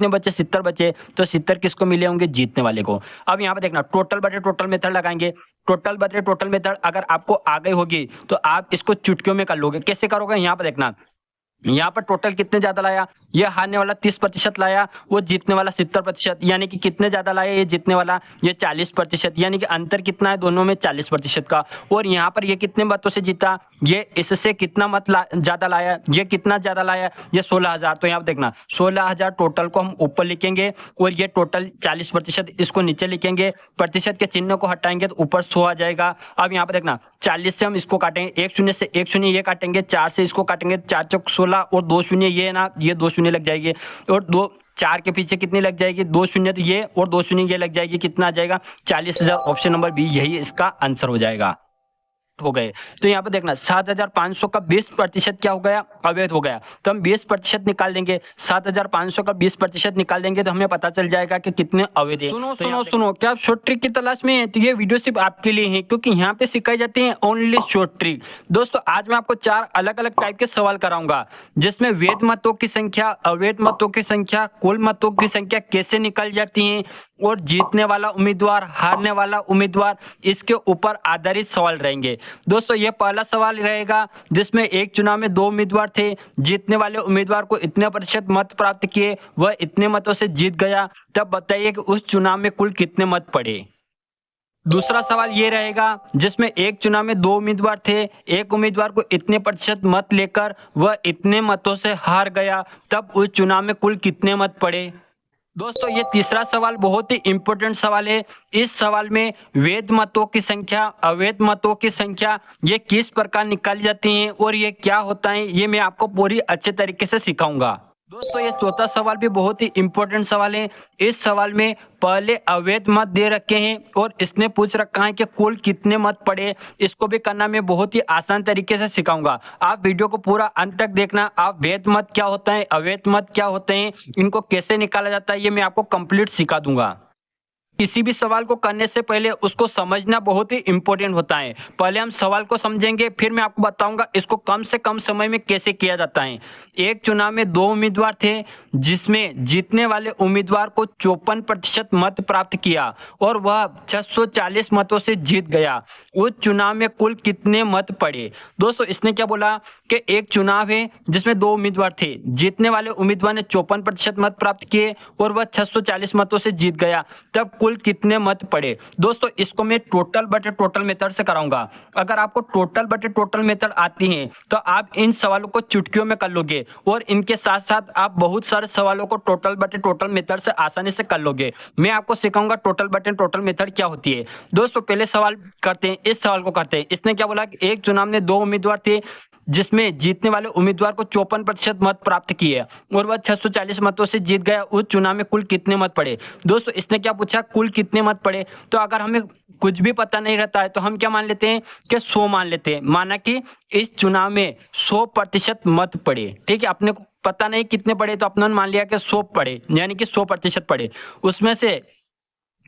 कितने बचे 70 बचे, तो 70 किसको मिले होंगे जीतने वाले को। अब यहाँ पे देखना टोटल बटे टोटल मेथड लगाएंगे। टोटल बटे टोटल मेथड अगर आपको आ गई होगी तो आप इसको चुटकियों में कर लोगे। कैसे करोगे यहाँ पे देखना, यहाँ पर टोटल कितने ज्यादा लाया, ये हारने वाला 30% लाया, वो जीतने वाला 70%, यानी कि कितने ज्यादा लाया ये जीतने वाला, ये 40%, यानी कि अंतर कितना है दोनों में 40% का। और यहाँ पर ये कितने मतों से जीता, ये इससे कितना मत ज्यादा लाया, ये कितना ज्यादा लाया, ये 16,000। तो यहाँ पर देखना 16,000 टोटल को हम ऊपर लिखेंगे और ये टोटल 40% इसको नीचे लिखेंगे, प्रतिशत के चिन्ह को हटाएंगे तो ऊपर 100 आ जाएगा। अब यहाँ पर देखना 40 से हम इसको काटेंगे, एक शून्य से एक शून्य ये काटेंगे, 4 से इसको काटेंगे, 4 चौक 16 और 2 शून्य ये ना, ये 2 शून्य लग जाएगी और 2 4 के पीछे कितनी लग जाएगी, 2 शून्य तो ये और 2 शून्य ये लग जाएगी, कितना आ जाएगा 40,000। ऑप्शन नंबर बी यही इसका आंसर हो जाएगा। हो गए तो यहाँ पे देखना 7,500 का 20% क्या हो गया, अवैध हो गया। तो हम 20% निकाल देंगे, 7,500 का 20% निकाल देंगे तो हमें पता चल जाएगा कि कितने अवैध है। सुनो क्या आप शॉर्ट ट्रिक की तलाश में है तो ये वीडियो सिर्फ आपके लिए है, क्योंकि यहाँ पे सिखाई जाती है ओनली शॉर्ट ट्रिक। दोस्तों आज मैं आपको 4 अलग अलग टाइप के सवाल कराऊंगा जिसमें वैध मतों की संख्या, अवैध मतों की संख्या, कुल मतों की संख्या कैसे निकल जाती है और जीतने वाला उम्मीदवार, हारने वाला उम्मीदवार, इसके ऊपर आधारित सवाल रहेंगे। दोस्तों ये पहला सवाल रहेगा जिसमें एक चुनाव में 2 उम्मीदवार थे, जीतने वाले उम्मीदवार को इतने प्रतिशत मत प्राप्त किए, वह इतने मतों से जीत गया, तब बताइए कि उस चुनाव में कुल कितने मत पड़े। दूसरा सवाल ये रहेगा जिसमें एक चुनाव में 2 उम्मीदवार थे, एक उम्मीदवार को इतने प्रतिशत मत लेकर वह इतने मतों से हार गया, तब उस चुनाव में कुल कितने मत पड़े। दोस्तों ये तीसरा सवाल बहुत ही इंपॉर्टेंट सवाल है। इस सवाल में वैध मतों की संख्या, अवैध मतों की संख्या ये किस प्रकार निकाली जाती है और ये क्या होता है, ये मैं आपको पूरी अच्छे तरीके से सिखाऊंगा। दोस्तों ये चौथा सवाल भी बहुत ही इंपॉर्टेंट सवाल है। इस सवाल में पहले अवैध मत दे रखे हैं और इसने पूछ रखा है कि कुल कितने मत पड़े। इसको भी करना मैं बहुत ही आसान तरीके से सिखाऊंगा। आप वीडियो को पूरा अंत तक देखना। आप वैध मत क्या होता है, अवैध मत क्या होते हैं, इनको कैसे निकाला जाता है, ये मैं आपको कंप्लीट सिखा दूंगा। किसी भी सवाल को करने से पहले उसको समझना बहुत ही इंपॉर्टेंट होता है। पहले हम सवाल को समझेंगे, फिर मैं आपको बताऊंगा इसको कम से कम समय में कैसे किया जाता है। एक चुनाव में 2 उम्मीदवार थे जिसमें जीतने वाले उम्मीदवार को 54% मत प्राप्त किया और वह 640 मतों से जीत गया। उस चुनाव में कुल कितने मत पड़े। दोस्तों इसने क्या बोला कि एक चुनाव है जिसमें 2 उम्मीदवार थे, जीतने वाले उम्मीदवार ने 54% मत प्राप्त किए और वह 640 मतों से जीत गया, तब कुल कितने मत पड़े। दोस्तों इसको मैं टोटल बटे टोटल मेथड से कराऊंगा। अगर आपको टोटल बटे टोटल मेथड आती है तो आप इन सवालों को चुटकियों में कर लोगे और इनके साथ साथ आप बहुत सारे सवालों को टोटल बटे टोटल मेथड से आसानी से कर लोगे। मैं आपको सिखाऊंगा टोटल बटे टोटल मेथड क्या होती है। दोस्तों पहले सवाल करते हैं, इस सवाल को करते हैं। इसने क्या बोला कि एक चुनाव में 2 उम्मीदवार थे जिसमें जीतने वाले उम्मीदवार को 54% मत प्राप्त किए और वह 640 मतों से जीत गया। उस चुनाव में कुल कितने मत पड़े। दोस्तों इसने क्या पूछा, कुल कितने मत पड़े। तो अगर हमें कुछ भी पता नहीं रहता है तो हम क्या मान लेते हैं कि 100 मान लेते हैं। माना कि इस चुनाव में 100% मत पड़े, ठीक है। अपने को पता नहीं कितने पड़े तो अपने मान लिया कि 100 पड़े, यानी कि 100% पड़े। उसमें से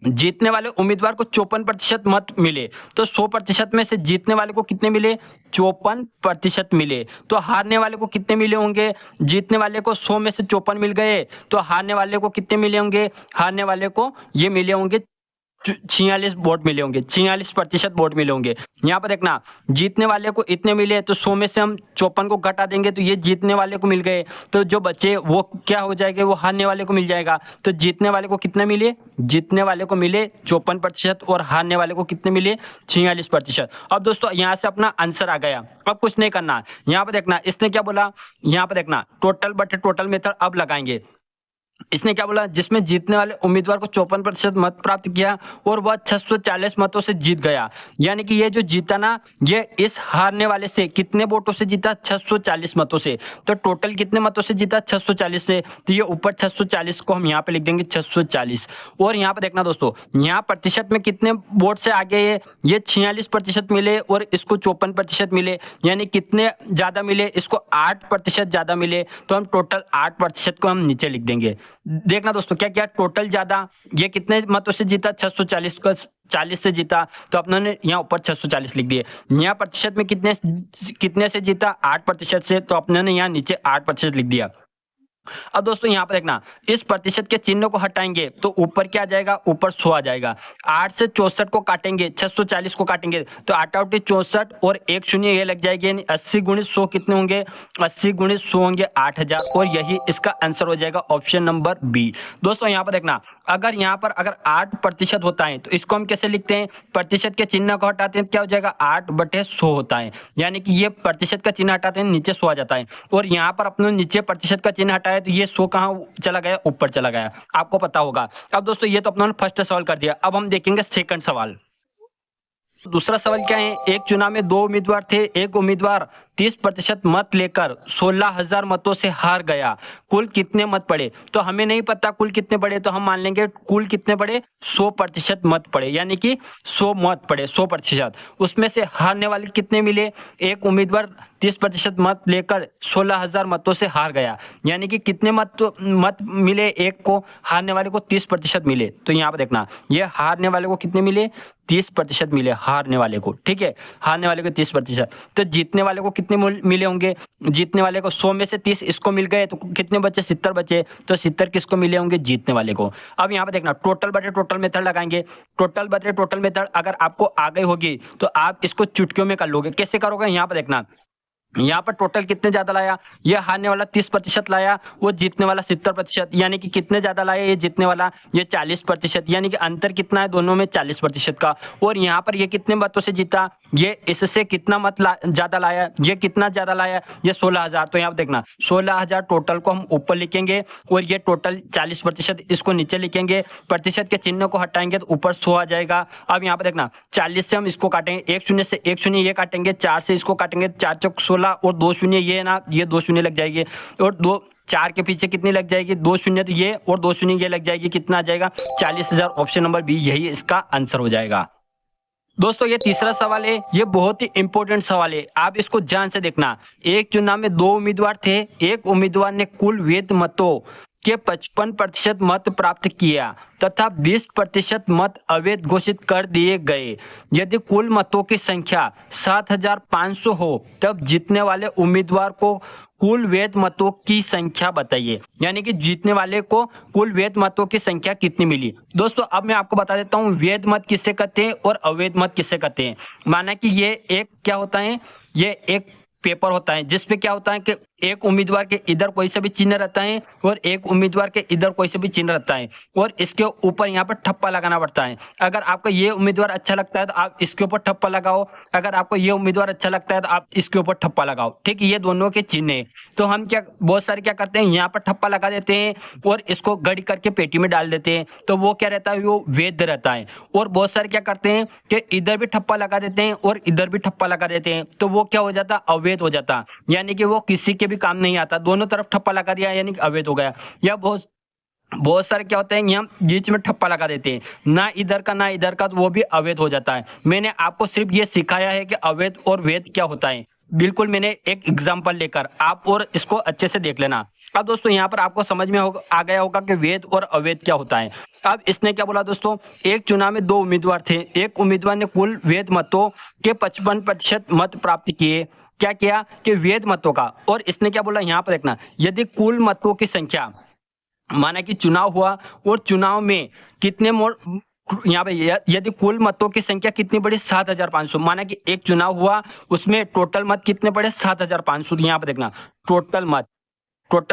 जीतने वाले उम्मीदवार को 54% मत मिले, तो 100% में से जीतने वाले को कितने मिले, 54% मिले। तो हारने वाले को कितने मिले होंगे, जीतने वाले को 100 में से 54 मिल गए, तो हारने वाले को कितने मिले होंगे, हारने वाले को ये मिले होंगे 46 वोट मिले होंगे, 46% वोट मिले होंगे। यहाँ पर देखना जीतने वाले को इतने मिले तो 100 में से हम 54 को घटा देंगे तो ये जीतने वाले को मिल गए, तो जो बचे वो क्या हो जाएगा, वो हारने वाले को मिल जाएगा। तो जीतने वाले को कितने मिले, जीतने वाले को मिले 54% और हारने वाले को कितने मिले 46%। अब दोस्तों यहाँ से अपना आंसर आ गया। अब कुछ नहीं करना। यहाँ पर देखना इसने क्या बोला, यहाँ पर देखना टोटल बटे टोटल मेथड अब लगाएंगे। इसने क्या बोला, जिसमें जीतने वाले उम्मीदवार को 54% मत प्राप्त किया और वह 640 मतों से जीत गया। यानी कि ये जो जीता ना, ये इस हारने वाले से कितने वोटों से जीता, 640 मतों से। तो टोटल कितने मतों से जीता, 640 से। तो ये ऊपर 640 को हम यहाँ पे लिख देंगे 640। और यहाँ पे देखना दोस्तों, यहाँ प्रतिशत में कितने वोट से आगे है, ये 46% मिले और इसको 54% मिले, यानी कितने ज्यादा मिले, इसको 8% ज्यादा मिले। तो हम टोटल 8% को हम नीचे लिख देंगे। देखना दोस्तों क्या क्या टोटल ज्यादा, ये कितने मतों से जीता, 640 को 40 से जीता, तो अपनों ने यहाँ ऊपर 640 लिख दिए। यहाँ प्रतिशत में कितने से जीता, 8% से, तो अपने ने यहाँ नीचे 8% लिख दिया। अब दोस्तों यहाँ पर देखना, इस प्रतिशत के चिन्ह को हटाएंगे तो ऊपर क्या आ जाएगा, ऊपर 100 आ जाएगा। 8 से 64 को काटेंगे, 640 को काटेंगे तो 8 आउटी 64 और एक शून्य ये लग जाएगी, यानी 80 गुणित 100 कितने होंगे, 80 गुणित 100 होंगे 8000 और यही इसका आंसर हो जाएगा ऑप्शन नंबर बी। दोस्तों यहाँ पर देखना, अगर यहाँ पर अगर 8% होता है तो इसको हम कैसे लिखते हैं, प्रतिशत के चिन्ह को हटाते हैं क्या हो जाएगा, 8/100 होता है, यानी कि ये प्रतिशत का चिन्ह हटाते हैं नीचे 100 आ जाता है और यहाँ पर अपने नीचे प्रतिशत का चिन्ह हटाया तो ये 100 कहाँ चला गया, ऊपर चला गया, आपको पता होगा। अब दोस्तों ये तो अपने फर्स्ट सवाल कर दिया, अब हम देखेंगे सेकंड सवाल। दूसरा सवाल क्या है, एक चुनाव में 2 उम्मीदवार थे, एक उम्मीदवार 30% मत लेकर 16,000 मतों से हार गया, कुल कितने मत पड़े। तो हमें नहीं पता कुल कितने पड़े, तो हम मान लेंगे कुल कितने पड़े, 100% मत पड़े, यानी कि 100 मत पड़े 100%। उसमें से हारने वाले कितने मिले, एक उम्मीदवार 30% मत लेकर 16,000 मतों से हार गया, यानी कि कितने मत मिले एक को, हारने वाले को 30% मिले। तो यहाँ पर देखना, ये हारने वाले को कितने मिले, 30% मिले हारने वाले को, ठीक है, हारने वाले को 30%। तो जीतने वाले को कितने मिले होंगे, जीतने वाले को 100 में से 30 इसको मिल गए तो कितने बचे, 70 बचे, तो 70 किसको मिले होंगे, जीतने वाले को। अब यहाँ पे देखना, टोटल बटे टोटल मेथड लगाएंगे, टोटल बटे टोटल मेथड अगर आपको आ गई होगी तो आप इसको चुटकियों में कर लोगे। कैसे करोगे, यहाँ पे देखना, यहाँ पर टोटल कितने ज्यादा लाया, ये हारने वाला 30% लाया, वो जीतने वाला 70%, यानी कि कितने ज्यादा लाया, ये जीतने वाला ये 40%, यानी कि अंतर कितना है दोनों में, 40% का। और यहाँ पर ये कितने मतों से जीता, ये इससे कितना मत ज्यादा लाया, ये कितना ज्यादा लाया, ये 16,000। तो यहाँ पर देखना 16,000 टोटल को हम ऊपर लिखेंगे और ये टोटल 40% इसको नीचे लिखेंगे, प्रतिशत के चिन्ह को हटाएंगे तो ऊपर 100 आ जाएगा। अब यहाँ पर देखना 40 से हम इसको काटेंगे, एक शून्य से एक शून्य ये काटेंगे, 4 से इसको काटेंगे, 4 चौक 16 और 2 शून्य ये ना, ये 2 शून्य लग जाएगी और 4 के पीछे कितनी लग जाएगी, 2 शून्य तो ये और 2 शून्य ये लग जाएगी, कितना आ जाएगा, 40,000। ऑप्शन नंबर बी यही इसका आंसर हो जाएगा। दोस्तों ये तीसरा सवाल है, ये बहुत ही इंपॉर्टेंट सवाल है, आप इसको ध्यान से देखना। एक चुनाव में 2 उम्मीदवार थे, एक उम्मीदवार ने कुल वैध मतों के 55% मत प्राप्त किया तथा 20% मत अवैध घोषित कर दिए गए। यदि कुल मतों की संख्या 7,500 हो तब जीतने वाले उम्मीदवार को कुल वैध मतों की संख्या बताइए, यानी कि जीतने वाले को कुल वैध मतों की संख्या कितनी मिली। दोस्तों अब मैं आपको बता देता हूँ वैध मत किससे कहते हैं और अवैध मत किससे कहते हैं। माना कि ये एक क्या होता है, ये एक पेपर होता है जिसपे क्या होता है कि एक उम्मीदवार के इधर कोई सा भी चिन्ह रहता है और एक उम्मीदवार के इधर कोई सा भी चिन्ह रहता है और इसके ऊपर यहाँ पर ठप्पा लगाना पड़ता है। अगर आपको ये उम्मीदवार अच्छा लगता है तो आप इसके ऊपर ठप्पा लगाओ, अगर आपको ये उम्मीदवार अच्छा लगता है तो आप इसके ऊपर ठप्पा लगाओ, ठीक, ये दोनों के चिन्ह है। तो हम क्या बहुत सारे क्या करते हैं, यहाँ पर ठप्पा लगा देते हैं और इसको गड़ी करके पेटी में डाल देते हैं, तो वो क्या रहता है, वो वैध रहता है। और बहुत सारे क्या करते हैं कि इधर भी ठप्पा लगा देते हैं और इधर भी ठप्पा लगा देते हैं, तो वो क्या हो जाता, अवैध हो जाता, यानी कि वो किसी के भी काम नहीं आता। दोनों तरफ ठप्पा लगा दिया यानी कि अवैध हो गया। या बहुत सारे क्या होते हैं, यहाँ बीच में ठप्पा लगा देते हैं, ना इधर का ना इधर का, तो वो भी अवैध हो जाता है। मैंने आपको सिर्फ ये सिखाया है कि अवैध और वैध क्या होता है, बिल्कुल मैंने एक एग्जांपल लेकर, आप और इसको अच्छे से देख लेना। अब दोस्तों यहाँ पर आपको समझ में आ गया होगा कि वैध और अवैध क्या होता है। अब इसने क्या बोला दोस्तों, एक चुनाव में 2 उम्मीदवार थे, एक उम्मीदवार ने कुल वैध मतों के 55% मत प्राप्त किए, क्या किया कि वैध मतों का, और इसने क्या बोला यहाँ पर देखना, यदि कुल मतों की संख्या, माना कि चुनाव हुआ और चुनाव में कितने यहाँ पे यदि कुल मतों की संख्या कितनी पड़ी, 7,500, माना कि एक चुनाव हुआ उसमें टोटल मत कितने पड़े, 7,500। यहाँ पे देखना टोटल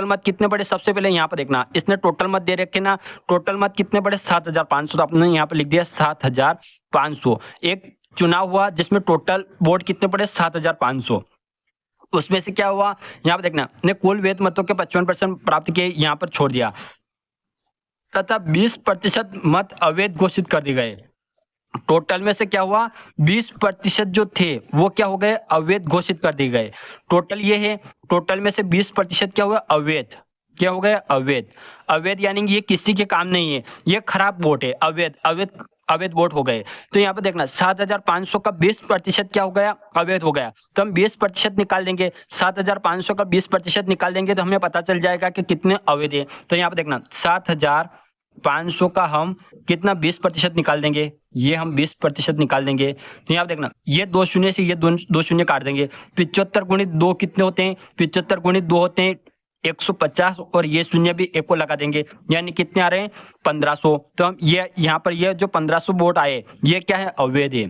मत कितने पड़े, सबसे पहले यहाँ पर देखना, इसने टोटल मत दे रखे ना, टोटल मत कितने पड़े, 7,500, तो आपने यहाँ पे लिख दिया 7,500। एक चुनाव हुआ जिसमें टोटल वोट कितने पड़े, 7,500, उसमें से क्या हुआ, यहाँ पर देखना, ने कुल वैध मतों के 55% प्राप्त किए, यहाँ पर छोड़ दिया, तथा 20% मत अवैध घोषित कर दिए गए। टोटल में से क्या हुआ, 20% जो थे वो क्या हो गए, अवैध घोषित कर दिए गए। टोटल ये है, टोटल में से 20% क्या हुआ, अवैध, क्या हो गया, अवैध यानी ये किसी के काम नहीं है, ये खराब वोट है, अवैध वोट हो गए। तो यहाँ पे देखना 7,500 का 20% क्या हो गया, अवैध हो गया। तो हम 20% निकाल देंगे, 7,500 का 20% निकाल देंगे तो हमें पता चल जाएगा कि कितने अवैध है। तो यहाँ पे देखना 7,500 का हम कितना 20% निकाल देंगे, ये हम 20% निकाल देंगे। तो यहाँ पे देखना, ये 2 शून्य से ये 2 शून्य काट देंगे, 75 गुणित 2 कितने होते हैं, 75 गुणित 2 होते हैं 150 और ये शून्य भी एक को लगा देंगे, यानी कितने आ रहे हैं 1500। तो हम ये यहाँ पर ये जो 1500 वोट आए ये क्या है अवैध है,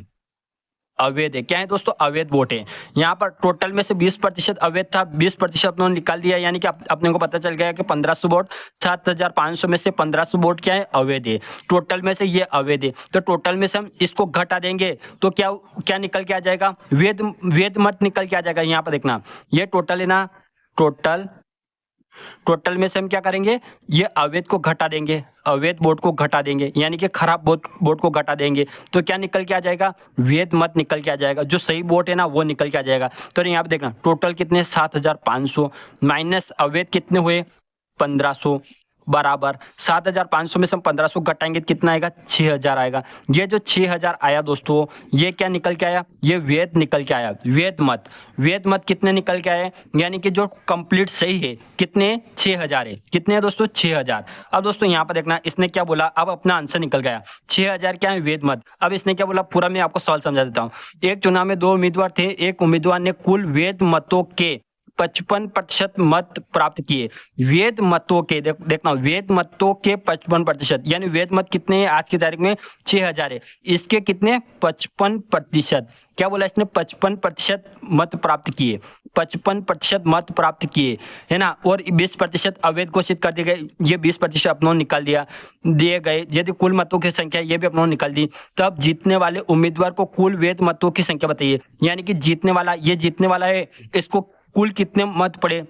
अवैध है। क्या है दोस्तों अवैध वोट है। यहाँ पर टोटल में से 20% अवैध था, 20% अपनों ने निकाल दिया, यानी कि अपने को पता चल गया कि 1500 वोट 7500 में से 1500 वोट क्या है अवैध है, टोटल में से ये अवैध है। तो टोटल में से हम इसको घटा देंगे तो क्या क्या निकल के आ जाएगा वैध, वैध मत निकल के आ जाएगा। यहाँ पर देखना ये टोटल है ना, टोटल में से हम क्या करेंगे ये अवैध को घटा देंगे, अवैध वोट को घटा देंगे, यानी कि खराब वोट को घटा देंगे तो क्या निकल के आ जाएगा वैध मत निकल के आ जाएगा, जो सही वोट है ना वो निकल के आ जाएगा। तो यहाँ पे देखना टोटल कितने 7500 माइनस अवैध कितने हुए 1500 बराबर 7500 में से हम 1500 घटाएंगे तो कितना आएगा 6000 आएगा। ये जो 6000 आया दोस्तों ये क्या निकल के आया ये वैध निकल के आया, वैध मत। वैध मत कितने निकल के आए यानी कि जो कंप्लीट सही है कितने 6000 है, कितने है दोस्तों 6000। अब दोस्तों यहाँ पर देखना इसने क्या बोला, अब अपना आंसर निकल गया 6000 क्या है वैध मत। अब इसने क्या बोला पूरा मैं आपको सवाल समझा देता हूँ। एक चुनाव में 2 उम्मीदवार थे, एक उम्मीदवार ने कुल वैध मतों के 55% मत प्राप्त किए। वैध मतों के देखना वैध मतों के 55%, यानी वैध मत कितने हैं आज की तारीख में 6000 है, इसके कितने 55%। क्या बोला इसने 55% मत प्राप्त किए, 55% मत प्राप्त किए है ना, और 20% अवैध घोषित कर दिए गए, ये 20% अपनों निकाल दिया दिए गए। यदि कुल मतों की संख्या ये भी अपनों निकाल दी, तब जीतने वाले उम्मीदवार को कुल वैध मतों की संख्या बताइए। यानी कि जीतने वाला ये जीतने वाला है, इसको कुल कितने मत पड़े,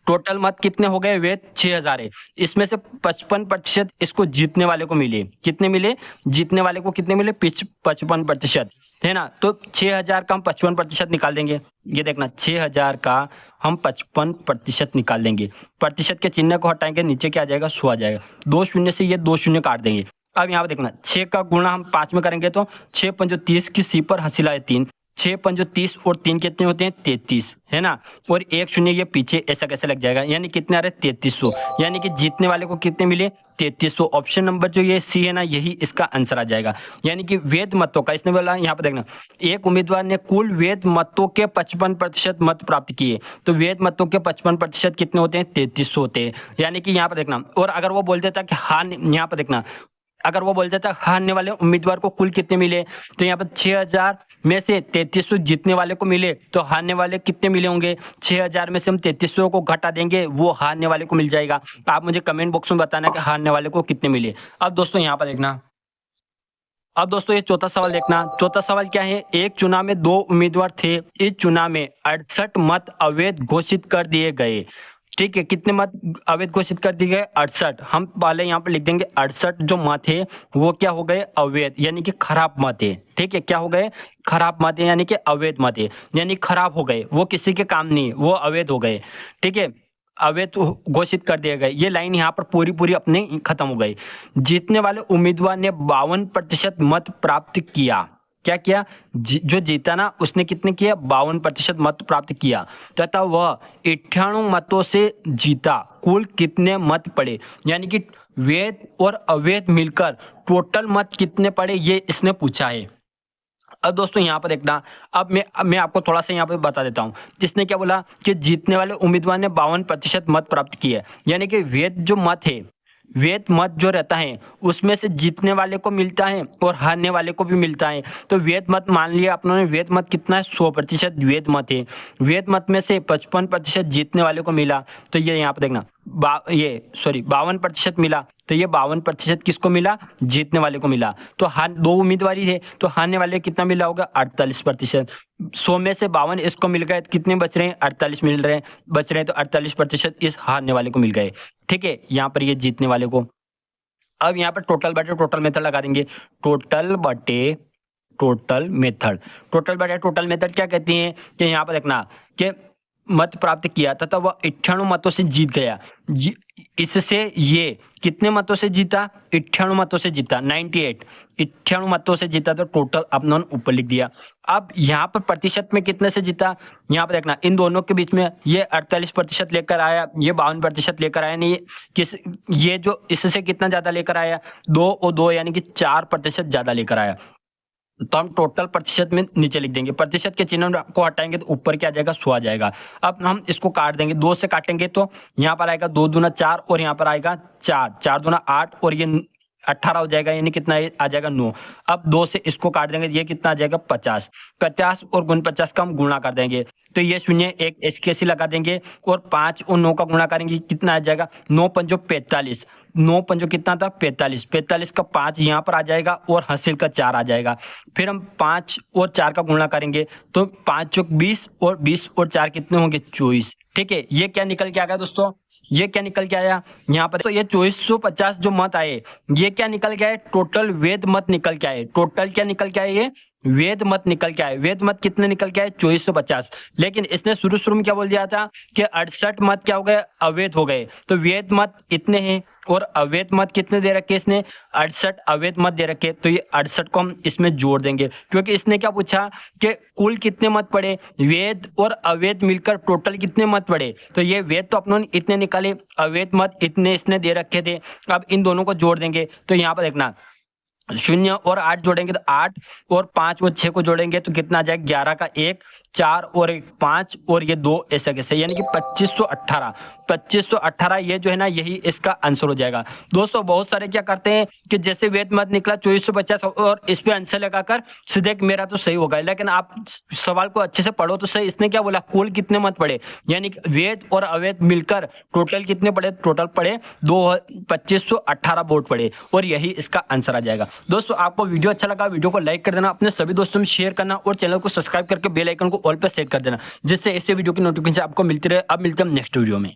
टोटल मत कितने हो गए वैध 6000 है, इसमें से 55% इसको जीतने वाले को मिले, कितने मिले जीतने वाले को कितने मिले 55% है ना। तो 6000 का हम 55% निकाल देंगे, ये देखना 6000 का हम 55% निकाल देंगे, प्रतिशत के चिन्ह को हटाएंगे नीचे क्या आ जाएगा 100 आ जाएगा, 2 शून्य से ये 2 शून्य काट देंगे। अब यहाँ पे देखना 6 का गुणा हम 5 में करेंगे तो 6 पंजो 30 की सी पर हंसी लाए 3, 6 पंजो 30 और 3 कितने होते हैं 33 है ना, और 1 शून्य ये पीछे ऐसा कैसे लग जाएगा, यानी कितने आ रहे 3300, यानी कि जीतने वाले को कितने मिले 3300। ऑप्शन नंबर जो ये सी है ना यही इसका आंसर आ जाएगा। यानी कि वैध मतों का इसने बोला यहाँ पर देखना एक उम्मीदवार ने कुल वैध मतों के 55% मत प्राप्त किए, तो वैध मतों के 55% कितने होते हैं 3300 होते हैं। यानी कि यहाँ पर देखना, और अगर वो बोल देता कि हाँ यहाँ पर देखना अगर वो बोल देता हारने वाले उम्मीदवार को कुल कितने मिले, तो यहाँ पर 6000 में से 3300 जीतने वाले को मिले, तो हारने वाले कितने मिले होंगे 6000 में से हम 3300 को घटा देंगे वो हारने वाले को मिल जाएगा। आप मुझे कमेंट बॉक्स में बताना कि हारने वाले को कितने मिले। अब दोस्तों यहाँ पर देखना, अब दोस्तों ये चौथा सवाल देखना, चौथा सवाल क्या है, एक चुनाव में 2 उम्मीदवार थे, इस चुनाव में 68 मत अवैध घोषित कर दिए गए। ठीक है, कितने मत अवैध घोषित कर दिए गए 68, हम पहले यहाँ पर लिख देंगे 68 जो मत है वो क्या हो गए अवैध, यानी कि खराब मत है। ठीक है, क्या हो गए खराब मत है, यानी कि अवैध मत है, यानी खराब हो गए, वो किसी के काम नहीं, वो अवैध हो गए। ठीक है, अवैध घोषित कर दिए गए। ये लाइन यहाँ पर पूरी पूरी अपने खत्म हो गई। जीतने वाले उम्मीदवार ने 52% मत प्राप्त किया, क्या किया जो जीता ना उसने कितने किया 52% मत प्राप्त किया, तथा वह 98 मतों से जीता। कुल कितने मत पड़े, यानी कि वैध और अवैध मिलकर टोटल मत कितने पड़े ये इसने पूछा है। अब दोस्तों यहाँ पर देखना, अब मैं आपको थोड़ा सा यहाँ पे बता देता हूँ। जिसने क्या बोला कि जीतने वाले उम्मीदवार ने 52% मत प्राप्त किए, यानी कि वैध जो मत है, वैध मत जो रहता है उसमें से जीतने वाले को मिलता है और हारने वाले को भी मिलता है। तो वैध मत मान लिया आप लोगों ने, वैध मत कितना है 100% वैध मत है, वैध मत में से 55% जीतने वाले को मिला, तो ये यहाँ पर देखना 52% मिला, तो ये 52% किसको मिला जीतने वाले को मिला। तो 2 उम्मीदवारी है तो हारने वाले कितना मिला होगा 48%। 100 में से 52 इसको मिल गए, कितने बच रहे हैं 48 मिल रहे हैं बच रहे हैं, तो 48% इस हारने वाले को मिल गए। ठीक है, यहाँ पर ये जीतने वाले को। अब यहाँ पर टोटल बटे टोटल मेथड लगा देंगे, टोटल बटे टोटल मेथड। टोटल बटे टोटल मेथड क्या कहती है कि यहाँ पर देखना कि मत प्राप्त किया तथा वह 98 मतों से जीत गया। इससे ये कितने मतों से जीता 98 मतों से जीता, 98 मतों से जीता, तो टोटल अपने ऊपर लिख दिया। अब यहाँ पर प्रतिशत में कितने से जीता, यहाँ पर देखना इन दोनों के बीच में ये 48% लेकर आया, ये 52% लेकर आया, नहीं ये जो इससे कितना ज्यादा लेकर आया 2 और 2 यानी कि 4% ज्यादा लेकर आया। तो हम टोटल प्रतिशत में नीचे लिख देंगे, प्रतिशत के चिन्ह को हटाएंगे तो ऊपर क्या आ जाएगा 100 आ जाएगा। अब हम इसको काट देंगे, 2 से काटेंगे तो यहाँ पर आएगा 2 दूना 4 और यहाँ पर आएगा 4, 4 दूना 8 और ये 18 हो जाएगा, यानी कितना आ जाएगा 9। अब 2 से इसको काट देंगे, ये कितना आ जाएगा 50, 50 और गुण 50 का हम गुणा कर देंगे, तो ये शून्य एक इसके ऐसे लगा देंगे और 5 और 9 का गुणा करेंगे, कितना आ जाएगा 9 पंजो 45, 9 पंजो कितना था 45, 45 का 5 यहाँ पर आ जाएगा और हासिल का 4 आ जाएगा। फिर हम 5 और 4 का गुणा करेंगे तो 5 चौक 20 और 20 और 4 कितने होंगे 24। ठीक है, ये क्या निकल के आ गया दोस्तों, ये क्या निकल के आया यहाँ पर, तो ये 2450 जो मत आए ये क्या निकल के आए, टोटल वेद मत निकल के आए। टोटल क्या निकल के आए, ये वेद मत निकल के आए। वेद मत कितने निकल के आए 2450, लेकिन इसने शुरू में क्या बोल दिया था कि 68 मत क्या हो गए, अवैध हो गए। तो वेद मत इतने हैं और अवैध मत कितने दे रखे इसने, 68 अवैध मत दे रखे, तो ये 68 को हम इसमें जोड़ देंगे, क्योंकि इसने क्या पूछा कि कुल कितने मत पड़े, वेद और अवैध मिलकर टोटल कितने मत पड़े। तो ये वेद तो अपनों ने इतने निकाले, अवैध मत इतने इसने दे रखे थे। अब इन दोनों को जोड़ देंगे, तो यहाँ पर देखना 0 और 8 जोड़ेंगे तो 8 और 5 और 6 को जोड़ेंगे तो कितना आ जाएगा 11 का 1, 4 और 1 5 और ये 2 ऐसा कैसे, यानी कि 2518, 2518 ये जो है ना यही इसका आंसर हो जाएगा। दोस्तों बहुत सारे क्या करते हैं कि जैसे वेद मत निकला 2450 और इस पे आंसर लगाकर सीधे मेरा तो सही होगा, लेकिन आप सवाल को अच्छे से पढ़ो तो सही। इसने क्या बोला, कुल कितने मत पड़े, यानी कि वेद और अवैध मिलकर टोटल कितने पड़े, टोटल पड़े 2518 वोट पड़े और यही इसका आंसर आ जाएगा। दोस्तों आपको वीडियो अच्छा लगा, वीडियो को लाइक कर देना, अपने सभी दोस्तों में शेयर करना और चैनल को सब्सक्राइब करके बेल आइकन को ऑल पे सेट कर देना, जिससे ऐसे वीडियो की नोटिफिकेशन आपको मिलती रहे। अब मिलते हैं नेक्स्ट वीडियो में।